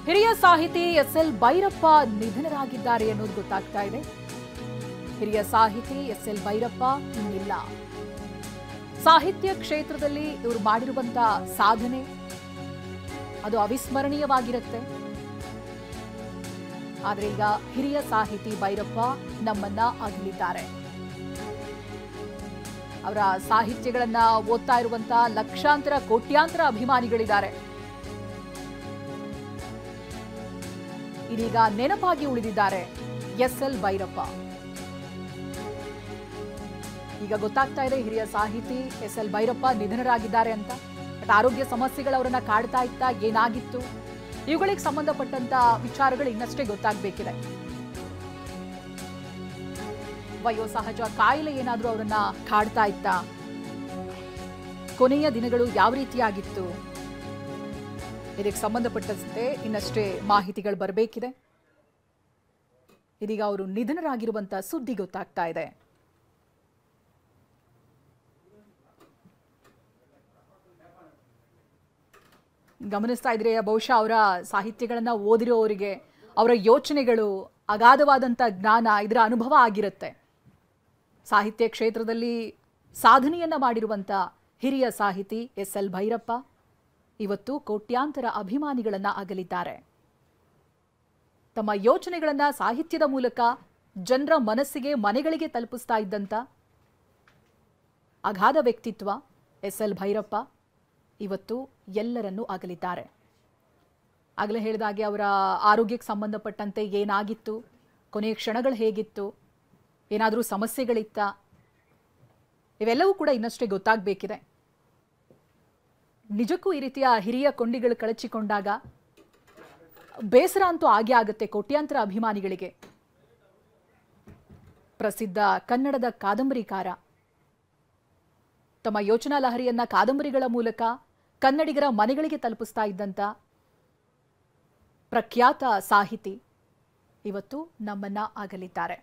ಹಿರಿಯ ಸಾಹಿತಿ ಎಸ್.ಎಲ್. ಭೈರಪ್ಪ ನಿಧನರಾಗಿದ್ದಾರೆ ಅನ್ನೋದು ಗೊತ್ತಾಗ್ತಾ ಇದೆ. ಹಿರಿಯ ಸಾಹಿತಿ ಎಸ್.ಎಲ್. ಭೈರಪ್ಪ ಇನ್ನಿಲ್ಲ. ಸಾಹಿತ್ಯ ಕ್ಷೇತ್ರದಲ್ಲಿ ಇವರು ಮಾಡಿರುವಂತಹ ಸಾಧನೆ ಅದು ಅವಿಸ್ಮರಣೀಯವಾಗಿರುತ್ತೆ. ಆದರೆ ಈಗ ಹಿರಿಯ ಸಾಹಿತಿ ಭೈರಪ್ಪ ನಮ್ಮನ್ನ ಅಗಲಿದ್ದಾರೆ. ಅವರ ಸಾಹಿತ್ಯಗಳನ್ನ ಓದ್ತಾ ಇರುವಂತಹ ಲಕ್ಷಾಂತರ ಕೋಟ್ಯಾಂತರ ಅಭಿಮಾನಿಗಳಿದ್ದಾರೆ. ಇದೀಗ ನೆನಪಾಗಿ ಉಳಿದಿದ್ದಾರೆ ಎಸ್.ಎಲ್. ಭೈರಪ್ಪ. ಈಗ ಗೊತ್ತಾಗ್ತಾ ಇದೆ ಹಿರಿಯ ಸಾಹಿತಿ ಎಸ್.ಎಲ್. ಭೈರಪ್ಪ ನಿಧನರಾಗಿದ್ದಾರೆ ಅಂತ. ಬಟ್ ಆರೋಗ್ಯ ಸಮಸ್ಯೆಗಳು ಅವರನ್ನ ಕಾಡ್ತಾ ಇತ್ತಾ, ಏನಾಗಿತ್ತು, ಇವುಗಳಿಗೆ ಸಂಬಂಧಪಟ್ಟಂತ ವಿಚಾರಗಳು ಇನ್ನಷ್ಟೇ ಗೊತ್ತಾಗಬೇಕಿದೆ. ವಯೋಸಹಜ ಕಾಯಿಲೆ ಏನಾದ್ರೂ ಅವರನ್ನ ಕಾಡ್ತಾ ಇತ್ತಾ, ಕೊನೆಯ ದಿನಗಳು ಯಾವ ರೀತಿಯಾಗಿತ್ತು, ಇದಕ್ಕೆ ಸಂಬಂಧಪಟ್ಟಂತೆ ಇನ್ನಷ್ಟೇ ಮಾಹಿತಿಗಳು ಬರಬೇಕಿದೆ. ಇದೀಗ ಅವರು ನಿಧನರಾಗಿರುವಂತಹ ಸುದ್ದಿ ಗೊತ್ತಾಗ್ತಾ ಇದೆ. ಗಮನಿಸ್ತಾ ಇದ್ರೆ ಬಹುಶಃ ಅವರ ಸಾಹಿತ್ಯಗಳನ್ನ ಓದಿರೋವರಿಗೆ ಅವರ ಯೋಚನೆಗಳು, ಅಗಾಧವಾದಂಥ ಜ್ಞಾನ, ಇದರ ಅನುಭವ ಆಗಿರುತ್ತೆ. ಸಾಹಿತ್ಯ ಕ್ಷೇತ್ರದಲ್ಲಿ ಸಾಧನೆಯನ್ನ ಮಾಡಿರುವಂಥ ಹಿರಿಯ ಸಾಹಿತಿ ಎಸ್.ಎಲ್. ಭೈರಪ್ಪ ಇವತ್ತು ಕೋಟ್ಯಾಂತರ ಅಭಿಮಾನಿಗಳನ್ನ ಅಗಲಿದ್ದಾರೆ. ತಮ್ಮ ಯೋಚನೆಗಳನ್ನ ಸಾಹಿತ್ಯದ ಮೂಲಕ ಜನರ ಮನಸ್ಸಿಗೆ, ಮನೆಗಳಿಗೆ ತಲುಪಿಸ್ತಾ ಇದ್ದಂಥ ಅಗಾಧ ವ್ಯಕ್ತಿತ್ವ ಎಸ್.ಎಲ್. ಭೈರಪ್ಪ ಇವತ್ತು ಎಲ್ಲರನ್ನೂ ಅಗಲಿದ್ದಾರೆ. ಆಗಲೇ ಹೇಳಿದಾಗೆ ಅವರ ಆರೋಗ್ಯಕ್ಕೆ ಸಂಬಂಧಪಟ್ಟಂತೆ ಏನಾಗಿತ್ತು, ಕೊನೆಯ ಕ್ಷಣಗಳು ಹೇಗಿತ್ತು, ಏನಾದರೂ ಸಮಸ್ಯೆಗಳಿತ್ತ, ಇವೆಲ್ಲವೂ ಕೂಡ ಇನ್ನಷ್ಟೇ ಗೊತ್ತಾಗಬೇಕಿದೆ. ನಿಜಕ್ಕೂ ಈ ರೀತಿಯ ಹಿರಿಯ ಕೊಂಡಿಗಳು ಕಳಚಿಕೊಂಡಾಗ ಬೇಸರ ಅಂತೂ ಆಗೇ ಆಗುತ್ತೆ ಕೋಟ್ಯಾಂತರ ಅಭಿಮಾನಿಗಳಿಗೆ. ಪ್ರಸಿದ್ಧ ಕನ್ನಡದ ಕಾದಂಬರಿಕಾರ, ತಮ್ಮ ಯೋಚನಾ ಲಹರಿಯನ್ನ ಕಾದಂಬರಿಗಳ ಮೂಲಕ ಕನ್ನಡಿಗರ ಮನೆಗಳಿಗೆ ತಲುಪಿಸ್ತಾ ಇದ್ದಂಥ ಪ್ರಖ್ಯಾತ ಸಾಹಿತಿ ಇವತ್ತು ನಮ್ಮನ್ನ ಅಗಲಿದ್ದಾರೆ.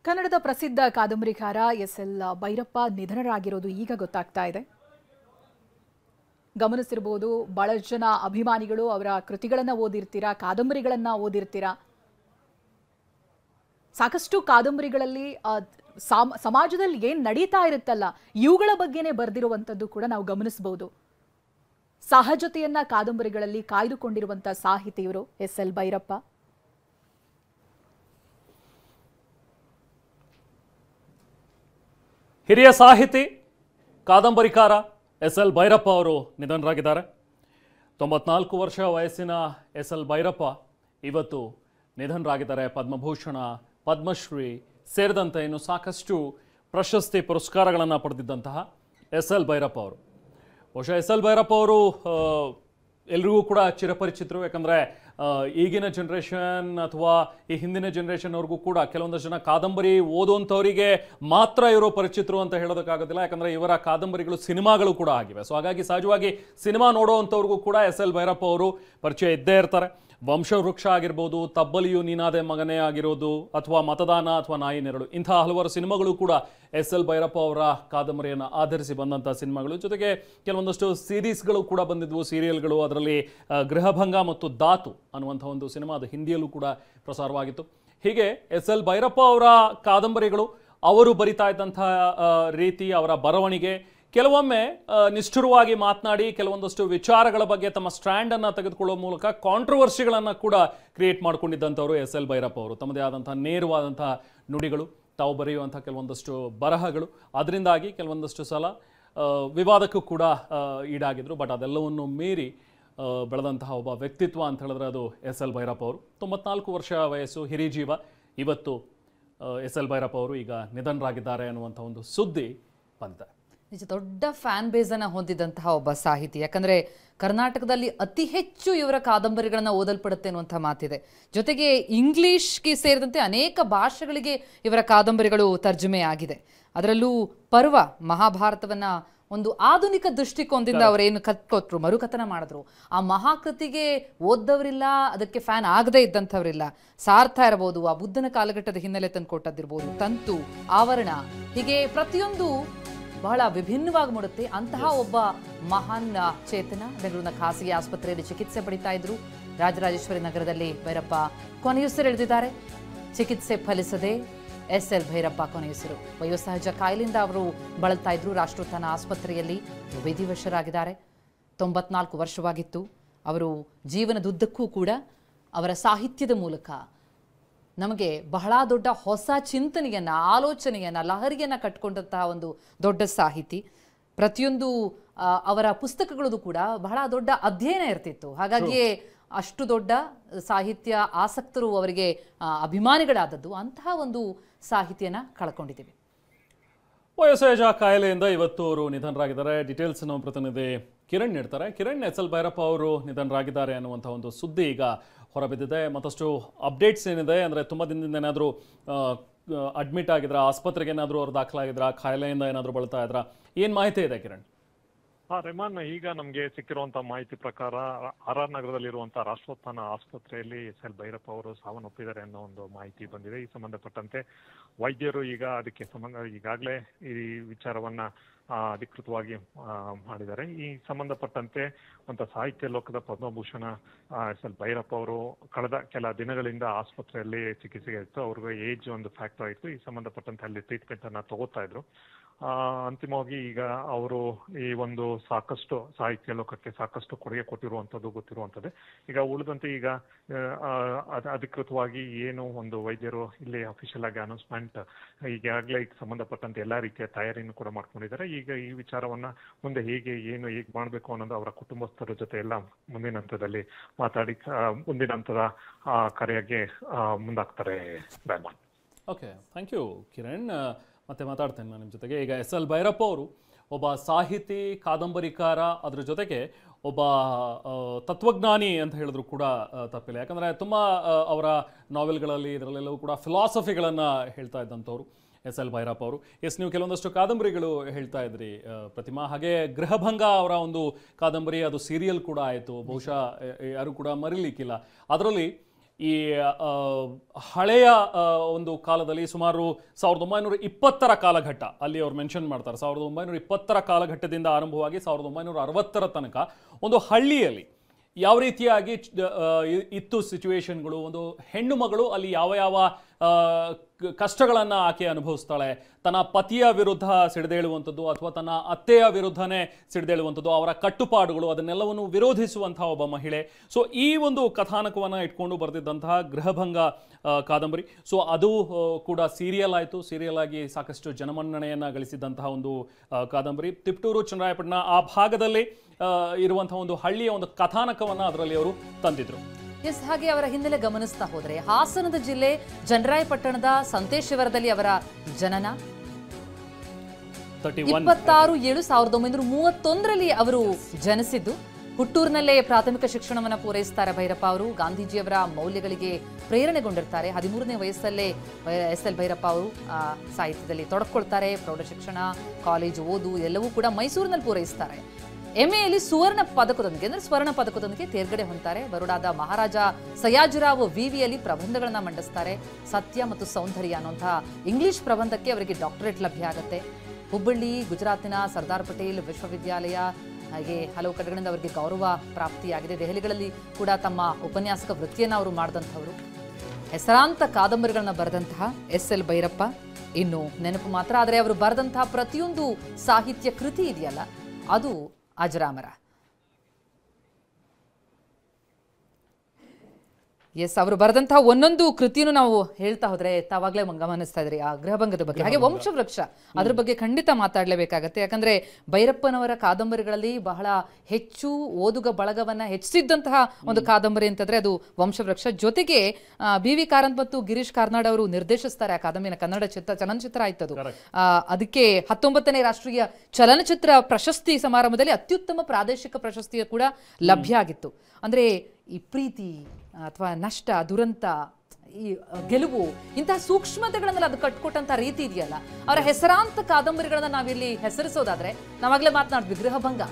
ಕನ್ನಡದ ಪ್ರಸಿದ್ಧ ಕಾದಂಬರಿಕಾರ ಎಸ್.ಎಲ್. ಭೈರಪ್ಪ ನಿಧನರಾಗಿರೋದು ಈಗ ಗೊತ್ತಾಗ್ತಾ ಇದೆ. ಗಮನಿಸಿರಬಹುದು, ಬಹಳಷ್ಟು ಜನ ಅಭಿಮಾನಿಗಳು ಅವರ ಕೃತಿಗಳನ್ನ ಓದಿರ್ತೀರಾ, ಕಾದಂಬರಿಗಳನ್ನ ಓದಿರ್ತೀರಾ. ಸಾಕಷ್ಟು ಕಾದಂಬರಿಗಳಲ್ಲಿ ಸಮಾಜದಲ್ಲಿ ಏನ್ ನಡೀತಾ ಇರುತ್ತಲ್ಲ, ಇವುಗಳ ಬಗ್ಗೆನೇ ಬರೆದಿರುವಂಥದ್ದು ಕೂಡ ನಾವು ಗಮನಿಸಬಹುದು. ಸಹಜತೆಯನ್ನ ಕಾದಂಬರಿಗಳಲ್ಲಿ ಕಾಯ್ದುಕೊಂಡಿರುವಂತಹ ಸಾಹಿತಿಯವರು ಎಸ್.ಎಲ್. ಭೈರಪ್ಪ. ಹಿರಿಯ ಸಾಹಿತಿ, ಕಾದಂಬರಿಕಾರ ಎಸ್.ಎಲ್. ಭೈರಪ್ಪ ಅವರು ನಿಧನರಾಗಿದ್ದಾರೆ. 94 ವರ್ಷ ವಯಸ್ಸಿನ ಎಸ್.ಎಲ್. ಭೈರಪ್ಪ ಇವತ್ತು ನಿಧನರಾಗಿದ್ದಾರೆ. ಪದ್ಮಭೂಷಣ, ಪದ್ಮಶ್ರೀ ಸೇರಿದಂತೆ ಇನ್ನು ಸಾಕಷ್ಟು ಪ್ರಶಸ್ತಿ ಪುರಸ್ಕಾರಗಳನ್ನು ಪಡೆದಿದ್ದಂತಹ ಎಸ್.ಎಲ್. ಭೈರಪ್ಪ ಅವರು. ಬಹುಶಃ ಎಸ್.ಎಲ್. ಭೈರಪ್ಪ ಅವರು ಎಲ್ರಿಗೂ ಕೂಡ ಚಿರಪರಿಚಿತರು. ಯಾಕಂದರೆ ಈಗಿನ ಜನ್ರೇಷನ್ ಅಥವಾ ಈ ಹಿಂದಿನ ಜನ್ರೇಷನ್ವರೆಗೂ ಕೂಡ ಕೆಲವೊಂದಷ್ಟು ಜನ ಕಾದಂಬರಿ ಓದುವಂಥವರಿಗೆ ಮಾತ್ರ ಇವರು ಪರಿಚಿತರು ಅಂತ ಹೇಳೋದಕ್ಕಾಗೋದಿಲ್ಲ. ಯಾಕಂದರೆ ಇವರ ಕಾದಂಬರಿಗಳು ಸಿನಿಮಾಗಳು ಕೂಡ ಆಗಿವೆ. ಸೊ ಹಾಗಾಗಿ ಸಹಜವಾಗಿ ಸಿನಿಮಾ ನೋಡುವಂಥವ್ರಿಗೂ ಕೂಡ ಎಸ್.ಎಲ್. ಭೈರಪ್ಪ ಅವರು ಪರಿಚಯ ಇದ್ದೇ ಇರ್ತಾರೆ. ವಂಶವೃಕ್ಷ ಆಗಿರ್ಬೋದು, ತಬ್ಬಲಿಯು ನೀನಾದೆ ಮಗನೇ ಆಗಿರೋದು, ಅಥವಾ ಮತದಾನ, ಅಥವಾ ನಾಯಿ ನೆರಳು, ಇಂತಹ ಹಲವಾರು ಸಿನಿಮಾಗಳು ಕೂಡ ಎಸ್.ಎಲ್. ಭೈರಪ್ಪ ಅವರ ಕಾದಂಬರಿಯನ್ನು ಆಧರಿಸಿ ಬಂದಂಥ ಸಿನಿಮಾಗಳು. ಜೊತೆಗೆ ಕೆಲವೊಂದಷ್ಟು ಸೀರೀಸ್ಗಳು ಕೂಡ ಬಂದಿದ್ವು, ಸೀರಿಯಲ್ಗಳು. ಅದರಲ್ಲಿ ಗೃಹಭಂಗ ಮತ್ತು ದಾತು ಅನ್ನುವಂಥ ಒಂದು ಸಿನಿಮಾ, ಅದು ಹಿಂದಿಯಲ್ಲೂ ಕೂಡ ಪ್ರಸಾರವಾಗಿತ್ತು. ಹೀಗೆ ಎಸ್.ಎಲ್. ಭೈರಪ್ಪ ಅವರ ಕಾದಂಬರಿಗಳು, ಅವರು ಬರಿತಾ ಇದ್ದಂಥ ರೀತಿ, ಅವರ ಬರವಣಿಗೆ, ಕೆಲವೊಮ್ಮೆ ನಿಷ್ಠುರವಾಗಿ ಮಾತನಾಡಿ ಕೆಲವೊಂದಷ್ಟು ವಿಚಾರಗಳ ಬಗ್ಗೆ ತಮ್ಮ ಸ್ಟ್ಯಾಂಡನ್ನು ತೆಗೆದುಕೊಳ್ಳುವ ಮೂಲಕ ಕಾಂಟ್ರವರ್ಸಿಗಳನ್ನು ಕೂಡ ಕ್ರಿಯೇಟ್ ಮಾಡ್ಕೊಂಡಿದ್ದಂಥವರು ಎಸ್.ಎಲ್. ಭೈರಪ್ಪ ಅವರು. ತಮ್ಮದೇ ಆದಂಥ ನೇರವಾದಂಥ ನುಡಿಗಳು, ತಾವು ಬರೆಯುವಂಥ ಕೆಲವೊಂದಷ್ಟು ಬರಹಗಳು, ಅದರಿಂದಾಗಿ ಕೆಲವೊಂದಷ್ಟು ಸಲ ವಿವಾದಕ್ಕೂ ಕೂಡ ಈಡಾಗಿದ್ರು. ಬಟ್ ಅದೆಲ್ಲವನ್ನು ಮೀರಿ ಬೆಳೆದಂತಹ ಒಬ್ಬ ವ್ಯಕ್ತಿತ್ವ ಅಂತ ಹೇಳಿದ್ರೆ ಅದು ಎಸ್.ಎಲ್. ಭೈರಪ್ಪ ಅವರು. 94 ವರ್ಷ ವಯಸ್ಸು, ಹಿರಿಜೀವ. ಇವತ್ತು ಎಸ್.ಎಲ್. ಭೈರಪ್ಪ ಅವರು ಈಗ ನಿಧನರಾಗಿದ್ದಾರೆ ಅನ್ನುವಂಥ ಒಂದು ಸುದ್ದಿ ಬಂದಿದೆ. ನಿಜ ದೊಡ್ಡ ಫ್ಯಾನ್ ಬೇಸನ್ನು ಹೊಂದಿದಂತಹ ಒಬ್ಬ ಸಾಹಿತಿ. ಯಾಕಂದರೆ ಕರ್ನಾಟಕದಲ್ಲಿ ಅತಿ ಹೆಚ್ಚು ಇವರ ಕಾದಂಬರಿಗಳನ್ನು ಓದಲ್ಪಡುತ್ತೆ ಅನ್ನುವಂಥ ಮಾತಿದೆ. ಜೊತೆಗೆ ಇಂಗ್ಲಿಷ್ಗೆ ಸೇರಿದಂತೆ ಅನೇಕ ಭಾಷೆಗಳಿಗೆ ಇವರ ಕಾದಂಬರಿಗಳು ತರ್ಜುಮೆ ಆಗಿದೆ. ಅದರಲ್ಲೂ ಪರ್ವ, ಮಹಾಭಾರತವನ್ನು ಒಂದು ಆಧುನಿಕ ದೃಷ್ಟಿಕೋನದಿಂದ ಅವರೇನು ಕತ್ಕೊಟ್ರು, ಮರುಕಥನ ಮಾಡಿದ್ರು. ಆ ಮಹಾಕೃತಿಗೆ ಓದ್ದವರಿಲ್ಲ, ಅದಕ್ಕೆ ಫ್ಯಾನ್ ಆಗದೆ ಇದ್ದಂಥವರಿಲ್ಲ. ಸಾರ್ಥ ಇರಬಹುದು, ಆ ಬುದ್ಧನ ಕಾಲಘಟ್ಟದ ಹಿನ್ನೆಲೆ ತಂದು ಕೊಟ್ಟದಿರ್ಬೋದು, ತಂತು, ಆವರಣ, ಹೀಗೆ ಪ್ರತಿಯೊಂದು ಬಹಳ ವಿಭಿನ್ನವಾಗಿ ಮೂಡುತ್ತೆ. ಅಂತಹ ಒಬ್ಬ ಮಹಾನ್ ಚೇತನ ಬೆಂಗಳೂರಿನ ಖಾಸಗಿ ಆಸ್ಪತ್ರೆಯಲ್ಲಿ ಚಿಕಿತ್ಸೆ ಪಡಿತಾ ಇದ್ರು. ರಾಜರಾಜೇಶ್ವರಿ ನಗರದಲ್ಲಿ ಭೈರಪ್ಪ ಕೊನೆಯುಸಿರೆಳೆದಿದ್ದಾರೆ. ಚಿಕಿತ್ಸೆ ಫಲಿಸದೆ SL ಭೈರಪ್ಪ ಕೊನೆಯುಸಿರು. ವಯೋಸಹಜ ಕಾಯಿಲೆಯಿಂದ ಅವರು ಬಳಲ್ತಾ ಇದ್ರು. ರಾಷ್ಟ್ರೋತ್ಥಾನ ಆಸ್ಪತ್ರೆಯಲ್ಲಿ ವಿಧಿವಶರಾಗಿದ್ದಾರೆ. 94 ವರ್ಷವಾಗಿತ್ತು. ಅವರು ಜೀವನದುದ್ದಕ್ಕೂ ಕೂಡ ಅವರ ಸಾಹಿತ್ಯದ ಮೂಲಕ ನಮಗೆ ಬಹಳ ದೊಡ್ಡ ಹೊಸ ಚಿಂತನೆಯನ್ನ, ಆಲೋಚನೆಯನ್ನ, ಲಹರಿಯನ್ನ ಕಟ್ಕೊಂಡಂತಹ ಒಂದು ದೊಡ್ಡ ಸಾಹಿತಿ. ಪ್ರತಿಯೊಂದು ಅವರ ಪುಸ್ತಕಗಳದು ಕೂಡ ಬಹಳ ದೊಡ್ಡ ಅಧ್ಯಯನ ಇರ್ತಿತ್ತು. ಹಾಗಾಗಿಯೇ ಅಷ್ಟು ದೊಡ್ಡ ಸಾಹಿತ್ಯ ಆಸಕ್ತರು ಅವರಿಗೆ ಅಭಿಮಾನಿಗಳಾದದ್ದು. ಅಂತಹ ಒಂದು ಸಾಹಿತ್ಯನ ಕಳ್ಕೊಂಡಿದ್ದೀವಿ. ವಯೋಸಹಜ ಕಾಯಿಲೆಯಿಂದ ಇವತ್ತು ಅವರು ನಿಧನರಾಗಿದ್ದಾರೆ. ಡೀಟೇಲ್ಸ್ ನಮ್ಮ ಪ್ರತಿನಿಧಿ ಕಿರಣ್ ನೀಡ್ತಾರೆ. ಕಿರಣ್, SL ಭೈರಪ್ಪ ಅವರು ನಿಧನರಾಗಿದ್ದಾರೆ ಅನ್ನುವಂಥ ಒಂದು ಸುದ್ದಿ ಈಗ ಹೊರಬಿದ್ದಿದೆ. ಮತ್ತಷ್ಟು ಅಪ್ಡೇಟ್ಸ್ ಏನಿದೆ ಅಂದರೆ, ತುಂಬ ದಿನದಿಂದ ಏನಾದರೂ ಅಡ್ಮಿಟ್ ಆಗಿದ್ರ, ಆಸ್ಪತ್ರೆಗೆ ಏನಾದರೂ ಅವ್ರು ದಾಖಲಾಗಿದ್ರ, ಕಾಯಿಲೆಯಿಂದ ಏನಾದರೂ ಬಳಲ್ತಾ ಇದ್ರ, ಏನು ಮಾಹಿತಿ ಇದೆ ಕಿರಣ್? ರೆಮಾನ್, ಈಗ ನಮ್ಗೆ ಸಿಕ್ಕಿರುವಂತಹ ಮಾಹಿತಿ ಪ್ರಕಾರ RR ನಗರದಲ್ಲಿರುವಂತಹ ರಾಷ್ಟ್ರೋತ್ಥಾನ ಆಸ್ಪತ್ರೆಯಲ್ಲಿ SL ಭೈರಪ್ಪ ಅವರು ಸಾವನ್ನಪ್ಪಿದ್ದಾರೆ ಅನ್ನೋ ಒಂದು ಮಾಹಿತಿ ಬಂದಿದೆ. ಈ ಸಂಬಂಧಪಟ್ಟಂತೆ ವೈದ್ಯರು ಈಗ ಅದಕ್ಕೆ ಈಗಾಗಲೇ ಈ ವಿಚಾರವನ್ನ ಅಧಿಕೃತವಾಗಿ ಮಾಡಿದ್ದಾರೆ. ಈ ಸಂಬಂಧಪಟ್ಟಂತೆ ಒಂದು ಸಾಹಿತ್ಯ ಲೋಕದ ಪದ್ಮಭೂಷಣ SL ಭೈರಪ್ಪ ಅವರು ಕಳೆದ ಕೆಲ ದಿನಗಳಿಂದ ಆಸ್ಪತ್ರೆಯಲ್ಲಿ ಚಿಕಿತ್ಸೆಗೆ ಇತ್ತು. ಅವ್ರಿಗೆ ಏಜ್ ಒಂದು ಫ್ಯಾಕ್ಟರ್ ಆಯಿತು. ಈ ಸಂಬಂಧಪಟ್ಟಂತೆ ಅಲ್ಲಿ ಟ್ರೀಟ್ಮೆಂಟ್ ಅನ್ನ ತಗೋತಾ ಇದ್ರು. ಅಂತಿಮವಾಗಿ ಈಗ ಅವರು ಈ ಒಂದು ಸಾಕಷ್ಟು ಸಾಹಿತ್ಯ ಲೋಕಕ್ಕೆ ಸಾಕಷ್ಟು ಕೊಡುಗೆ ಕೊಟ್ಟಿರುವಂಥದ್ದು ಗೊತ್ತಿರುವಂಥದ್ದೇ. ಈಗ ಉಳಿದಂತೆ ಈಗ ಅಧಿಕೃತವಾಗಿ ಏನು ಒಂದು ವೈದ್ಯರು ಇಲ್ಲಿ ಅಫಿಷಿಯಲ್ ಆಗಿ ಅನೌನ್ಸ್ಮೆಂಟ್ ಈಗಾಗಲೇ ಸಂಬಂಧಪಟ್ಟಂತೆ ಎಲ್ಲಾ ರೀತಿಯ ತಯಾರಿಯನ್ನು ಕೂಡ ಮಾಡ್ಕೊಂಡಿದ್ದಾರೆ. ಈಗ ಈ ವಿಚಾರವನ್ನ ಮುಂದೆ ಹೇಗೆ ಮಾಡಬೇಕು ಅನ್ನೋದು ಅವರ ಕುಟುಂಬಸ್ಥರ ಜೊತೆ ಎಲ್ಲ ಮುಂದಿನ ಹಂತದಲ್ಲಿ ಮಾತಾಡಿ ಮುಂದಿನ ಹಂತದ ಕಾರ್ಯಕ್ಕೆ ಮುಂದಾಗ್ತಾರೆ. Okay, thank you Kiran. ಮತ್ತೆ ಮಾತಾಡ್ತೇನೆ ನಾನು ನಿಮ್ಮ ಜೊತೆಗೆ. ಈಗ SL ಭೈರಪ್ಪ ಅವರು ಒಬ್ಬ ಸಾಹಿತಿ, ಕಾದಂಬರಿಕಾರ, ಅದರ ಜೊತೆಗೆ ಒಬ್ಬ ತತ್ವಜ್ಞಾನಿ ಅಂತ ಹೇಳಿದ್ರು ಕೂಡ ತಪ್ಪಿಲ್ಲ. ಯಾಕಂದರೆ ತುಂಬ ಅವರ ನಾವೆಲ್ಗಳಲ್ಲಿ ಇದರಲ್ಲೆಲ್ಲವೂ ಕೂಡ ಫಿಲಾಸಫಿಗಳನ್ನು ಹೇಳ್ತಾ ಇದ್ದಂಥವ್ರು SL ಭೈರಪ್ಪ ಅವರು. ನೀವು ಕೆಲವೊಂದಷ್ಟು ಕಾದಂಬರಿಗಳು ಹೇಳ್ತಾ ಇದ್ರಿ ಪ್ರತಿಮಾ. ಹಾಗೆ ಗೃಹಭಂಗ ಅವರ ಒಂದು ಕಾದಂಬರಿ, ಅದು ಸೀರಿಯಲ್ ಕೂಡ ಆಯಿತು. ಬಹುಶಃ ಯಾರು ಕೂಡ ಮರಿಲಿಕ್ಕಿಲ್ಲ. ಅದರಲ್ಲಿ ಈ ಹಳೆಯ ಒಂದು ಕಾಲದಲ್ಲಿ ಸುಮಾರು 1920ರ ಕಾಲಘಟ್ಟ ಅಲ್ಲಿ ಅವ್ರು ಮೆನ್ಷನ್ ಮಾಡ್ತಾರೆ. 1920ರ ಕಾಲಘಟ್ಟದಿಂದ ಆರಂಭವಾಗಿ 1960ರ ತನಕ ಒಂದು ಹಳ್ಳಿಯಲ್ಲಿ ಯಾವ ರೀತಿಯಾಗಿ ಇತ್ತು ಸಿಚುವೇಶನ್ಗಳು, ಒಂದು ಹೆಣ್ಣು ಮಗಳು ಅಲ್ಲಿ ಯಾವ ಯಾವ ಕಷ್ಟಗಳನ್ನು ಆಕೆ ಅನುಭವಿಸ್ತಾಳೆ, ತನ್ನ ಪತಿಯ ವಿರುದ್ಧ ಸಿಡಿದೇಳುವಂಥದ್ದು ಅಥವಾ ತನ್ನ ಅತ್ತೆಯ ವಿರುದ್ಧನೇ ಸಿಡಿದೇಳುವಂಥದ್ದು, ಅವರ ಕಟ್ಟುಪಾಡುಗಳು, ಅದನ್ನೆಲ್ಲವನ್ನು ವಿರೋಧಿಸುವಂತಹ ಒಬ್ಬ ಮಹಿಳೆ. ಸೊ ಈ ಒಂದು ಕಥಾನಕವನ್ನು ಇಟ್ಕೊಂಡು ಬರೆದಿದ್ದಂತಹ ಗೃಹಭಂಗ ಕಾದಂಬರಿ. ಸೊ ಅದು ಕೂಡ ಸೀರಿಯಲ್ ಆಯಿತು. ಸೀರಿಯಲ್ ಆಗಿ ಸಾಕಷ್ಟು ಜನಮನ್ನಣೆಯನ್ನು ಗಳಿಸಿದಂತಹ ಒಂದು ಕಾದಂಬರಿ. ತಿಪ್ಟೂರು, ಚನ್ನರಾಯಪಟ್ಟಣ ಆ ಭಾಗದಲ್ಲಿ ಇರುವಂತಹ ಒಂದು ಹಳ್ಳಿಯ ಒಂದು ಕಥಾನಕವನ್ನು ಅದರಲ್ಲಿ ಅವರು ತಂದಿದ್ರು. ಎಸ್, ಹಾಗೆ ಅವರ ಹಿನ್ನೆಲೆ ಗಮನಿಸ್ತಾ ಹೋದರೆ ಹಾಸನದ ಜಿಲ್ಲೆ ಚನ್ನರಾಯಪಟ್ಟಣದ ಸಂತೇಶ್ವರದಲ್ಲಿ ಅವರ ಜನನ. 26/7/1931ರಲ್ಲಿ ಅವರು ಜನಿಸಿದ್ದು. ಹುಟ್ಟೂರಿನಲ್ಲೇ ಪ್ರಾಥಮಿಕ ಶಿಕ್ಷಣವನ್ನು ಪೂರೈಸ್ತಾರೆ ಭೈರಪ್ಪ ಅವರು. ಗಾಂಧೀಜಿಯವರ ಮೌಲ್ಯಗಳಿಗೆ ಪ್ರೇರಣೆಗೊಂಡಿರ್ತಾರೆ. 13ನೇ ವಯಸ್ಸಲ್ಲೇ SL ಭೈರಪ್ಪ ಅವರು ಸಾಹಿತ್ಯದಲ್ಲಿ ತೊಡಕೊಳ್ತಾರೆ. ಪ್ರೌಢ ಶಿಕ್ಷಣ, ಕಾಲೇಜು ಓದು ಎಲ್ಲವೂ ಕೂಡ ಮೈಸೂರಿನಲ್ಲಿ ಪೂರೈಸ್ತಾರೆ. MAಯಲ್ಲಿ ಸ್ವರ್ಣ ಪದಕದೊಂದಿಗೆ ತೇರ್ಗಡೆ ಹೊಂದ್ತಾರೆ. ಬರೋಡಾದ ಮಹಾರಾಜ ಸಯಾಜಿರಾವ್ ವಿವಿಯಲ್ಲಿ ಪ್ರಬಂಧಗಳನ್ನ ಮಂಡಿಸ್ತಾರೆ. ಸತ್ಯ ಮತ್ತು ಸೌಂದರ್ಯ ಅನ್ನುವಂತಹ ಇಂಗ್ಲಿಷ್ ಪ್ರಬಂಧಕ್ಕೆ ಅವರಿಗೆ ಡಾಕ್ಟರೇಟ್ ಲಭ್ಯ ಆಗುತ್ತೆ. ಹುಬ್ಬಳ್ಳಿ, ಗುಜರಾತಿನ ಸರ್ದಾರ್ ಪಟೇಲ್ ವಿಶ್ವವಿದ್ಯಾಲಯ, ಹಾಗೆ ಹಲವು ಕಡೆಗಳಿಂದ ಅವರಿಗೆ ಗೌರವ ಪ್ರಾಪ್ತಿಯಾಗಿದೆ. ದೆಹಲಿಗಳಲ್ಲಿ ಕೂಡ ತಮ್ಮ ಉಪನ್ಯಾಸಕ ವೃತ್ತಿಯನ್ನು ಅವರು ಮಾಡಿದಂಥವರು. ಹೆಸರಾಂತ ಕಾದಂಬರಿಗಳನ್ನ ಬರೆದಂತಹ SL ಭೈರಪ್ಪ ಇನ್ನು ನೆನಪು ಮಾತ್ರ. ಆದರೆ ಅವರು ಬರೆದಂತಹ ಪ್ರತಿಯೊಂದು ಸಾಹಿತ್ಯ ಕೃತಿ ಇದೆಯಲ್ಲ, ಅದು ಅಜರಾಮರ. ಎಸ್, ಅವರು ಬರೆದಂತಹ ಒಂದೊಂದು ಕೃತಿಯನ್ನು ನಾವು ಹೇಳ್ತಾ ಹೋದ್ರೆ ತಾವಾಗಲೇ ಗಮನಿಸ್ತಾ ಇದ್ರಿ ಆ ಗೃಹಭಂಗದ ಬಗ್ಗೆ. ಹಾಗೆ ವಂಶವೃಕ್ಷ, ಅದ್ರ ಬಗ್ಗೆ ಖಂಡಿತ ಮಾತಾಡಲೇಬೇಕಾಗತ್ತೆ. ಯಾಕಂದ್ರೆ ಭೈರಪ್ಪನವರ ಕಾದಂಬರಿಗಳಲ್ಲಿ ಬಹಳ ಹೆಚ್ಚು ಓದುಗ ಬಳಗವನ್ನ ಹೆಚ್ಚಿಸಿದ್ದಂತಹ ಒಂದು ಕಾದಂಬರಿ ಅಂತಂದ್ರೆ ಅದು ವಂಶವೃಕ್ಷ. ಜೊತೆಗೆ BV ಕಾರಂತ್ ಮತ್ತು ಗಿರೀಶ್ ಕಾರ್ನಾಡ್ ಅವರು ನಿರ್ದೇಶಿಸ್ತಾರೆ ಆ ಕಾದಂಬರಿನ. ಕನ್ನಡ ಚಲನಚಿತ್ರ ಆಯ್ತದು. ಅದಕ್ಕೆ 19ನೇ ರಾಷ್ಟ್ರೀಯ ಚಲನಚಿತ್ರ ಪ್ರಶಸ್ತಿ ಸಮಾರಂಭದಲ್ಲಿ ಅತ್ಯುತ್ತಮ ಪ್ರಾದೇಶಿಕ ಪ್ರಶಸ್ತಿಯ ಕೂಡ ಲಭ್ಯ ಆಗಿತ್ತು. ಅಂದ್ರೆ ಈ ಪ್ರೀತಿ ಅಥವಾ ನಷ್ಟ, ದುರಂತ, ಈ ಗೆಲುವು, ಇಂತಹ ಸೂಕ್ಷ್ಮತೆಗಳನ್ನೆಲ್ಲ ಅದು ಕಟ್ಕೊಟ್ಟಂತ ರೀತಿ ಇದೆಯಲ್ಲ. ಅವರ ಹೆಸರಾಂತ ಕಾದಂಬರಿಗಳನ್ನ ನಾವಿಲ್ಲಿ ಹೆಸರಿಸೋದಾದ್ರೆ, ನಾವಾಗಲೇ ಮಾತನಾಡಿದ್ವಿ, ಗೃಹಭಂಗ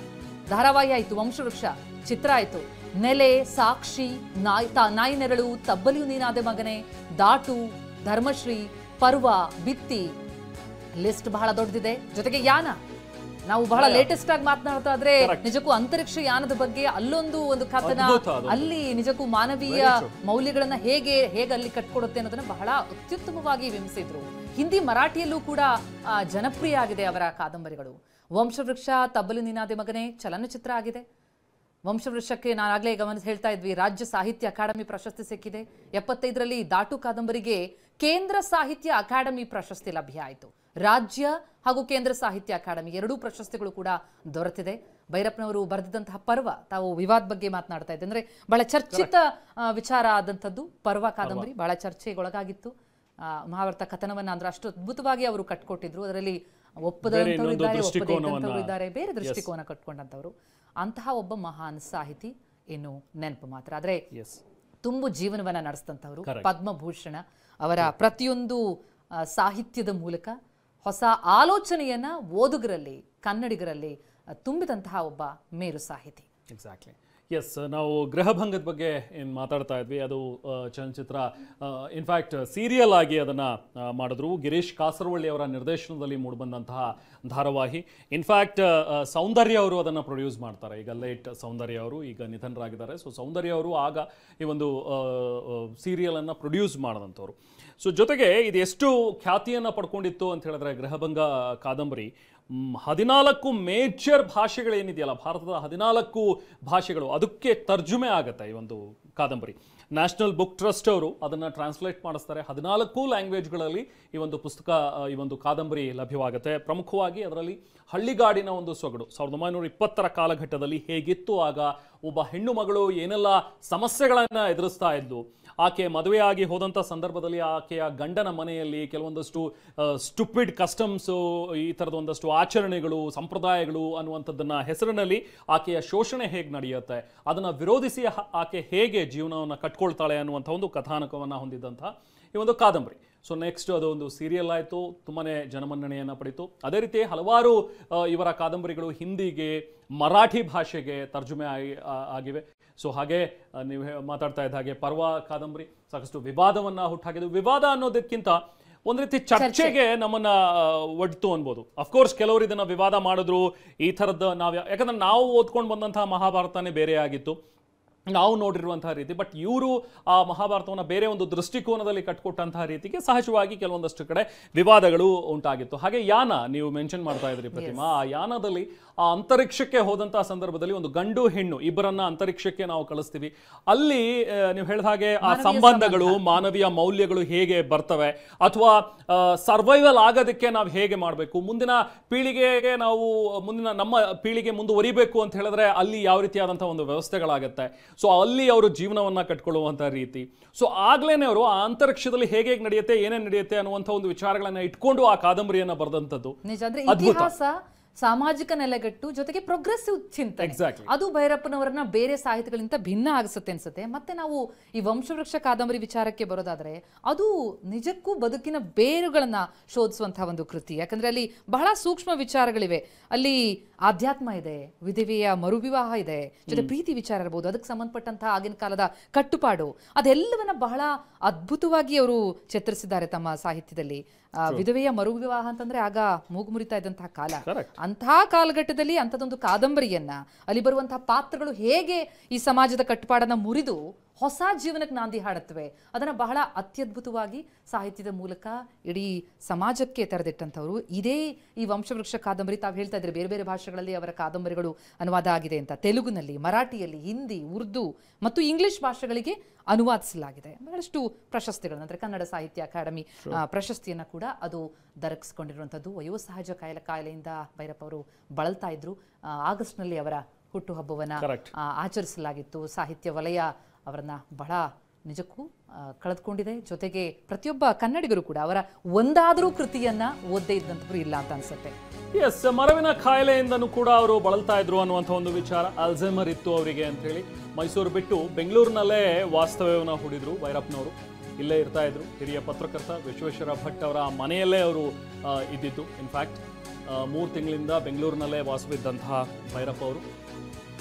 ಧಾರಾವಾಹಿ ಆಯ್ತು, ವಂಶವೃಕ್ಷ ಚಿತ್ರ ಆಯ್ತು, ನೆಲೆ, ಸಾಕ್ಷಿ, ನಾಯಿ ನೆರಳು, ತಬ್ಬಲಿಯು ನೀನಾದೆ ಮಗನೇ, ದಾಟು, ಧರ್ಮಶ್ರೀ, ಪರ್ವ, ಬಿತ್ತಿ, ಲಿಸ್ಟ್ ಬಹಳ ದೊಡ್ಡದಿದೆ. ಜೊತೆಗೆ ಯಾನ, ನಾವು ಬಹಳ ಲೇಟೆಸ್ಟ್ ಆಗಿ ಮಾತನಾಡ್ತಾ ಇದ್ರೆ ನಿಜಕ್ಕೂ ಅಂತರಿಕ್ಷ ಯಾನದ ಬಗ್ಗೆ ಅಲ್ಲೊಂದು ಕಥನ, ಅಲ್ಲಿ ನಿಜಕ್ಕೂ ಮಾನವೀಯ ಮೌಲ್ಯಗಳನ್ನ ಹೇಗೆ ಅಲ್ಲಿ ಕಟ್ಕೊಡುತ್ತೆ ಅನ್ನೋದನ್ನ ಬಹಳ ಅತ್ಯುತ್ತಮವಾಗಿ ಬಿಂಬಿಸಿದ್ರು. ಹಿಂದಿ, ಮರಾಠಿಯಲ್ಲೂ ಕೂಡ ಜನಪ್ರಿಯ ಆಗಿದೆ ಅವರ ಕಾದಂಬರಿಗಳು. ವಂಶವೃಕ್ಷ, ತಬ್ಬಲು ನೀನಾದೆ ಮಗನೇ ಚಲನಚಿತ್ರ ಆಗಿದೆ. ವಂಶವೃಕ್ಷಕ್ಕೆ ನಾನಾಗಲೇ ಹೇಳ್ತಾ ಇದ್ವಿ, ರಾಜ್ಯ ಸಾಹಿತ್ಯ ಅಕಾಡೆಮಿ ಪ್ರಶಸ್ತಿ ಸಿಕ್ಕಿದೆ. 75ರಲ್ಲಿ ದಾಟು ಕಾದಂಬರಿಗೆ ಕೇಂದ್ರ ಸಾಹಿತ್ಯ ಅಕಾಡೆಮಿ ಪ್ರಶಸ್ತಿ ಲಭ್ಯ ಆಯಿತು. ರಾಜ್ಯ ಹಾಗೂ ಕೇಂದ್ರ ಸಾಹಿತ್ಯ ಅಕಾಡೆಮಿ ಎರಡೂ ಪ್ರಶಸ್ತಿಗಳು ಕೂಡ ದೊರೆತಿದೆ. ಭೈರಪ್ಪನವರು ಬರೆದಿದ್ದಂತಹ ಪರ್ವ, ತಾವು ವಿವಾದ ಬಗ್ಗೆ ಮಾತನಾಡ್ತಾ ಇದ್ದೆ, ಅಂದ್ರೆ ಬಹಳ ಚರ್ಚಿತ ವಿಚಾರ ಆದಂಥದ್ದು ಪರ್ವ ಕಾದಂಬರಿ, ಬಹಳ ಚರ್ಚೆಗೊಳಗಾಗಿತ್ತು. ಮಹಾಭಾರತ ಕಥನವನ್ನ ಅಂದ್ರೆ ಅಷ್ಟು ಅದ್ಭುತವಾಗಿ ಅವರು ಕಟ್ಕೊಟ್ಟಿದ್ರು. ಅದರಲ್ಲಿ ಒಪ್ಪದಂತವ್ರು ಇದ್ದಾರೆ, ಒಪ್ಪದೇ ಇದ್ದಾರೆ, ಬೇರೆ ದೃಷ್ಟಿಕೋನ ಕಟ್ಕೊಂಡಂತವ್ರು. ಅಂತಹ ಒಬ್ಬ ಮಹಾನ್ ಸಾಹಿತಿ ಇನ್ನು ನೆನಪು ಮಾತ್ರ. ಆದ್ರೆ ತುಂಬು ಜೀವನವನ್ನ ನಡೆಸಿದಂಥವ್ರು, ಪದ್ಮಭೂಷಣ. ಅವರ ಪ್ರತಿಯೊಂದು ಸಾಹಿತ್ಯದ ಮೂಲಕ ಹೊಸ ಆಲೋಚನೆಯನ್ನ ಓದುಗರಲ್ಲಿ, ಕನ್ನಡಿಗರಲ್ಲಿ ತುಂಬಿದಂತಹ ಒಬ್ಬ ಮೇರು ಸಾಹಿತಿ. ಎಕ್ಸಾಕ್ಟ್ಲಿ. ಎಸ್, ನಾವು ಗೃಹಭಂಗದ ಬಗ್ಗೆ ಏನು ಮಾತಾಡ್ತಾ ಇದ್ವಿ, ಅದು ಚಲನಚಿತ್ರ, ಇನ್ಫ್ಯಾಕ್ಟ್ ಸೀರಿಯಲ್ ಆಗಿ ಅದನ್ನು ಮಾಡಿದ್ರು. ಗಿರೀಶ್ ಕಾಸರವಳ್ಳಿ ಅವರ ನಿರ್ದೇಶನದಲ್ಲಿ ಮೂಡಿಬಂದಂತಹ ಧಾರಾವಾಹಿ. ಇನ್ಫ್ಯಾಕ್ಟ್ ಸೌಂದರ್ಯ ಅವರು ಅದನ್ನು ಪ್ರೊಡ್ಯೂಸ್ ಮಾಡ್ತಾರೆ. ಈಗ ಲೇಟ್ ಸೌಂದರ್ಯ ಅವರು ಈಗ ನಿಧನರಾಗಿದ್ದಾರೆ. ಸೊ ಸೌಂದರ್ಯ ಅವರು ಆಗ ಈ ಒಂದು ಸೀರಿಯಲನ್ನು ಪ್ರೊಡ್ಯೂಸ್ ಮಾಡಿದಂಥವ್ರು. ಸೊ ಜೊತೆಗೆ ಇದು ಎಷ್ಟು ಖ್ಯಾತಿಯನ್ನು ಪಡ್ಕೊಂಡಿತ್ತು ಅಂತ ಹೇಳಿದ್ರೆ, ಗೃಹಭಂಗ ಕಾದಂಬರಿ 14 ಮೇಜರ್ ಭಾಷೆಗಳೇನಿದೆಯಲ್ಲ, ಭಾರತದ 14 ಭಾಷೆಗಳು, ಅದಕ್ಕೆ ತರ್ಜುಮೆ ಆಗುತ್ತೆ ಈ ಒಂದು ಕಾದಂಬರಿ. ನ್ಯಾಷನಲ್ ಬುಕ್ ಟ್ರಸ್ಟ್ ಅವರು ಅದನ್ನು ಟ್ರಾನ್ಸ್ಲೇಟ್ ಮಾಡಿಸ್ತಾರೆ. 14 ಲ್ಯಾಂಗ್ವೇಜ್ಗಳಲ್ಲಿ ಈ ಒಂದು ಪುಸ್ತಕ, ಈ ಒಂದು ಕಾದಂಬರಿ ಲಭ್ಯವಾಗುತ್ತೆ. ಪ್ರಮುಖವಾಗಿ ಅದರಲ್ಲಿ ಹಳ್ಳಿಗಾಡಿನ ಒಂದು ಸೊಗಡು, 1920ರ ಕಾಲಘಟ್ಟದಲ್ಲಿ ಹೇಗಿತ್ತು, ಆಗ ಒಬ್ಬ ಹೆಣ್ಣು ಮಗಳು ಏನೆಲ್ಲ ಸಮಸ್ಯೆಗಳನ್ನು ಎದುರಿಸ್ತಾ ಇದ್ಲು, ಆಕೆ ಮದುವೆಯಾಗಿ ಹೋದಂಥ ಸಂದರ್ಭದಲ್ಲಿ ಆಕೆಯ ಗಂಡನ ಮನೆಯಲ್ಲಿ ಕೆಲವೊಂದಷ್ಟು ಸ್ಟುಪಿಡ್ ಕಸ್ಟಮ್ಸು, ಈ ಥರದ ಒಂದಷ್ಟು ಆಚರಣೆಗಳು, ಸಂಪ್ರದಾಯಗಳು ಅನ್ನುವಂಥದ್ದನ್ನು ಹೆಸರಿನಲ್ಲಿ ಆಕೆಯ ಶೋಷಣೆ ಹೇಗೆ ನಡೆಯುತ್ತೆ, ಅದನ್ನು ವಿರೋಧಿಸಿ ಆಕೆ ಹೇಗೆ ಜೀವನವನ್ನು ಕಟ್ಕೊಳ್ತಾಳೆ ಅನ್ನುವಂಥ ಒಂದು ಕಥಾನಕವನ್ನು ಹೊಂದಿದ್ದಂಥ ಈ ಒಂದು ಕಾದಂಬರಿ. ಸೊ ನೆಕ್ಸ್ಟ್ ಅದು ಒಂದು ಸೀರಿಯಲ್ ಆಯಿತು, ತುಂಬಾ ಜನಮನ್ನಣೆಯನ್ನು ಪಡೀತು. ಅದೇ ರೀತಿ ಹಲವಾರು ಇವರ ಕಾದಂಬರಿಗಳು ಹಿಂದಿಗೆ, ಮರಾಠಿ ಭಾಷೆಗೆ ತರ್ಜುಮೆ ಆಗಿವೆ. ಸೊ ಹಾಗೆ ನೀವು ಮಾತಾಡ್ತಾ ಇದ್ದ ಹಾಗೆ ಪರ್ವ ಕಾದಂಬರಿ ಸಾಕಷ್ಟು ವಿವಾದವನ್ನು ಹುಟ್ಟಾಕಿದ್ದು. ವಿವಾದ ಅನ್ನೋದಕ್ಕಿಂತ ಒಂದು ರೀತಿ ಚರ್ಚೆಗೆ ನಮ್ಮನ್ನ ಒಡ್ತು ಅನ್ಬೋದು. ಅಫ್ಕೋರ್ಸ್ ಕೆಲವರು ಇದನ್ನ ವಿವಾದ ಮಾಡಿದ್ರು, ಈ ಥರದ್ದು ಯಾಕಂದ್ರೆ ನಾವು ಓದ್ಕೊಂಡು ಬಂದಂತಹ ಮಹಾಭಾರತನೇ ಬೇರೆ ಆಗಿತ್ತು, ನಾವು ನೋಡಿರುವಂತಹ ರೀತಿ. ಬಟ್ ಇವರು ಆ ಮಹಾಭಾರತವನ್ನು ಬೇರೆ ಒಂದು ದೃಷ್ಟಿಕೋನದಲ್ಲಿ ಕಟ್ಕೊಟ್ಟಂತಹ ರೀತಿಗೆ ಸಹಜವಾಗಿ ಕೆಲವೊಂದಷ್ಟು ಕಡೆ ವಿವಾದಗಳು ಉಂಟಾಗಿತ್ತು. ಹಾಗೆ ಯಾನ, ನೀವು ಮೆನ್ಷನ್ ಮಾಡ್ತಾ ಇದ್ರಿ ಪ್ರತಿಮಾ, ಆ ಯಾನದಲ್ಲಿ ಆ ಅಂತರಿಕ್ಷಕ್ಕೆ ಹೋದಂತಹ ಸಂದರ್ಭದಲ್ಲಿ ಒಂದು ಗಂಡು ಹೆಣ್ಣು ಇಬ್ಬರನ್ನ ಅಂತರಿಕ್ಷಕ್ಕೆ ನಾವು ಕಳಿಸ್ತೀವಿ. ಅಲ್ಲಿ ನೀವು ಹೇಳಿದ ಹಾಗೆ ಆ ಸಂಬಂಧಗಳು, ಮಾನವೀಯ ಮೌಲ್ಯಗಳು ಹೇಗೆ ಬರ್ತವೆ, ಅಥವಾ ಸರ್ವೈವಲ್ ಆಗೋದಕ್ಕೆ ನಾವು ಹೇಗೆ ಮಾಡಬೇಕು, ಮುಂದಿನ ಪೀಳಿಗೆಗೆ ನಾವು ನಮ್ಮ ಪೀಳಿಗೆ ಮುಂದುವರಿಬೇಕು ಅಂತ ಹೇಳಿದ್ರೆ ಅಲ್ಲಿ ಯಾವ ರೀತಿಯಾದಂತಹ ಒಂದು ವ್ಯವಸ್ಥೆಗಳಾಗತ್ತೆ. ಸೊ ಅಲ್ಲಿ ಅವರು ಜೀವನವನ್ನ ಕಟ್ಕೊಳ್ಳುವಂತಹ ರೀತಿ. ಸೊ ಆಗ್ಲೇನೆ ಅವರು ಆ ಅಂತರಿಕ್ಷದಲ್ಲಿ ಹೇಗೆ ನಡೆಯುತ್ತೆ, ಏನೇನು ನಡೆಯುತ್ತೆ ಅನ್ನುವಂಥ ಒಂದು ವಿಚಾರಗಳನ್ನ ಇಟ್ಕೊಂಡು ಆ ಕಾದಂಬರಿಯನ್ನ ಬರೆದಂಥದ್ದು. ಇತಿಹಾಸ, ಸಾಮಾಜಿಕ ನೆಲೆಗಟ್ಟು, ಜೊತೆಗೆ ಪ್ರೋಗ್ರೆಸಿವ್ ಚಿಂತನೆ, ಅದು ಭೈರಪ್ಪನವರನ್ನ ಬೇರೆ ಸಾಹಿತ್ಯಗಳಿಂದ ಭಿನ್ನ ಆಗಿಸುತ್ತೆ ಅನ್ಸುತ್ತೆ. ಮತ್ತೆ ನಾವು ಈ ವಂಶವೃಕ್ಷ ಕಾದಂಬರಿ ವಿಚಾರಕ್ಕೆ ಬರೋದಾದ್ರೆ, ಅದು ನಿಜಕ್ಕೂ ಬದುಕಿನ ಬೇರುಗಳನ್ನ ಶೋಧಿಸುವಂತಹ ಒಂದು ಕೃತಿ. ಯಾಕಂದ್ರೆ ಅಲ್ಲಿ ಬಹಳ ಸೂಕ್ಷ್ಮ ವಿಚಾರಗಳಿವೆ. ಅಲ್ಲಿ ಆಧ್ಯಾತ್ಮ ಇದೆ, ವಿಧವೆಯ ಮರುವಿವಾಹ ಇದೆ, ಜೊತೆ ಪ್ರೀತಿ ವಿಚಾರ ಇರಬಹುದು, ಅದಕ್ಕೆ ಸಂಬಂಧಪಟ್ಟಂತಹ ಆಗಿನ ಕಾಲದ ಕಟ್ಟುಪಾಡು, ಅದೆಲ್ಲವನ್ನ ಬಹಳ ಅದ್ಭುತವಾಗಿ ಅವರು ಚಿತ್ರಿಸಿದ್ದಾರೆ ತಮ್ಮ ಸಾಹಿತ್ಯದಲ್ಲಿ. ವಿಧವೆಯ ಮರುವಿವಾಹ ಅಂತಂದ್ರೆ ಆಗ ಮೂಗು ಮುರಿತಾ ಇದ್ದಂತಹ ಕಾಲ. ಅಂತಹ ಕಾಲಘಟ್ಟದಲ್ಲಿ ಅಂಥದ್ದೊಂದು ಕಾದಂಬರಿಯನ್ನ, ಅಲ್ಲಿ ಬರುವಂತಹ ಪಾತ್ರಗಳು ಹೇಗೆ ಈ ಸಮಾಜದ ಕಟ್ಟುಪಾಡನ್ನ ಮುರಿದು ಹೊಸ ಜೀವನಕ್ಕೆ ನಾಂದಿ ಹಾಡುತ್ತವೆ, ಅದನ್ನ ಬಹಳ ಅತ್ಯದ್ಭುತವಾಗಿ ಸಾಹಿತ್ಯದ ಮೂಲಕ ಇಡೀ ಸಮಾಜಕ್ಕೆ ತೆರೆದಿಟ್ಟಂಥವ್ರು. ಇದೇ ಈ ವಂಶವೃಕ್ಷ ಕಾದಂಬರಿ. ತಾವು ಹೇಳ್ತಾ ಇದ್ರೆ ಬೇರೆ ಬೇರೆ ಭಾಷೆಗಳಲ್ಲಿ ಅವರ ಕಾದಂಬರಿಗಳು ಅನುವಾದ ಆಗಿದೆ ಅಂತ. ತೆಲುಗುನಲ್ಲಿ, ಮರಾಠಿಯಲ್ಲಿ, ಹಿಂದಿ, ಉರ್ದು ಮತ್ತು ಇಂಗ್ಲಿಷ್ ಭಾಷೆಗಳಿಗೆ ಅನುವಾದಿಸಲಾಗಿದೆ. ಬಹಳಷ್ಟು ಪ್ರಶಸ್ತಿಗಳು, ಅಂದ್ರೆ ಕನ್ನಡ ಸಾಹಿತ್ಯ ಅಕಾಡೆಮಿ ಪ್ರಶಸ್ತಿಯನ್ನ ಕೂಡ ಅದು ದೊರಕಿಸಿಕೊಂಡಿರುವಂಥದ್ದು. ವಯೋಸಹಜ ಕಾಯಿಲೆಯಿಂದ ಭೈರಪ್ಪ ಅವರು ಬಳಲ್ತಾ ಇದ್ರು. ಆಗಸ್ಟ್ನಲ್ಲಿ ಅವರ ಹುಟ್ಟುಹಬ್ಬವನ್ನ ಆಚರಿಸಲಾಗಿತ್ತು. ಸಾಹಿತ್ಯ ವಲಯ ಅವರನ್ನ ಬಹಳ ನಿಜಕ್ಕೂ ಕಳೆದುಕೊಂಡಿದೆ. ಜೊತೆಗೆ ಪ್ರತಿಯೊಬ್ಬ ಕನ್ನಡಿಗರು ಕೂಡ ಅವರ ಒಂದಾದರೂ ಕೃತಿಯನ್ನ ಓದದೇ ಇದ್ದಂಥವ್ರು ಇಲ್ಲ ಅಂತ ಅನ್ಸುತ್ತೆ. ಎಸ್, ಮರವಿನ ಕಾಯಿಲೆಯಿಂದನೂ ಕೂಡ ಅವರು ಬಳಲ್ತಾ ಇದ್ರು ಅನ್ನುವಂಥ ಒಂದು ವಿಚಾರ. ಅಲ್ಝೈಮರ್ ಇತ್ತು ಅವರಿಗೆ ಅಂತ ಹೇಳಿ ಮೈಸೂರು ಬಿಟ್ಟು ಬೆಂಗಳೂರಿನಲ್ಲೇ ವಾಸ್ತವ್ಯವನ್ನು ಹೂಡಿದ್ರು ಭೈರಪ್ಪನವರು. ಇಲ್ಲೇ ಇರ್ತಾ ಇದ್ರು. ಹಿರಿಯ ಪತ್ರಕರ್ತ ವಿಶ್ವೇಶ್ವರ ಭಟ್ ಅವರ ಮನೆಯಲ್ಲೇ ಅವರು ಇದ್ದಿದ್ದು. ಇನ್ಫ್ಯಾಕ್ಟ್ 3 ತಿಂಗಳಿಂದ ಬೆಂಗಳೂರಿನಲ್ಲೇ ವಾಸವಿದ್ದಂತಹ ಭೈರಪ್ಪ ಅವರು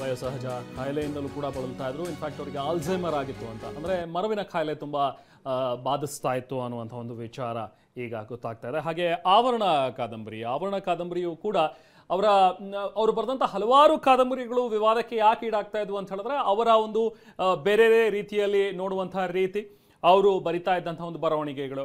ವಯೋಸಹಜ ಕಾಯಿಲೆಯಿಂದಲೂ ಕೂಡ ಬಳಲ್ತಾ ಇದ್ರು. ಇನ್ಫ್ಯಾಕ್ಟ್ ಅವರಿಗೆ ಆಲ್ಝೈಮರ್ ಆಗಿತ್ತು ಅಂತ, ಅಂದರೆ ಮರವಿನ ಕಾಯಿಲೆ ತುಂಬ ಬಾಧಿಸ್ತಾ ಇತ್ತು ಅನ್ನುವಂಥ ಒಂದು ವಿಚಾರ ಈಗ ಗೊತ್ತಾಗ್ತಾ ಇದೆ. ಹಾಗೆ ಆವರಣ ಕಾದಂಬರಿಯು ಕೂಡ ಅವರು ಬರೆದಂಥ ಹಲವಾರು ಕಾದಂಬರಿಗಳು ವಿವಾದಕ್ಕೆ ಯಾಕೆ ಈಡಾಗ್ತಾ ಇದ್ವು ಅಂತ ಹೇಳಿದ್ರೆ ಅವರ ಒಂದು ಬೇರೆ ರೀತಿಯಲ್ಲಿ ನೋಡುವಂತಹ ರೀತಿ, ಅವರು ಬರಿತಾ ಇದ್ದಂಥ ಒಂದು ಬರವಣಿಗೆಗಳು.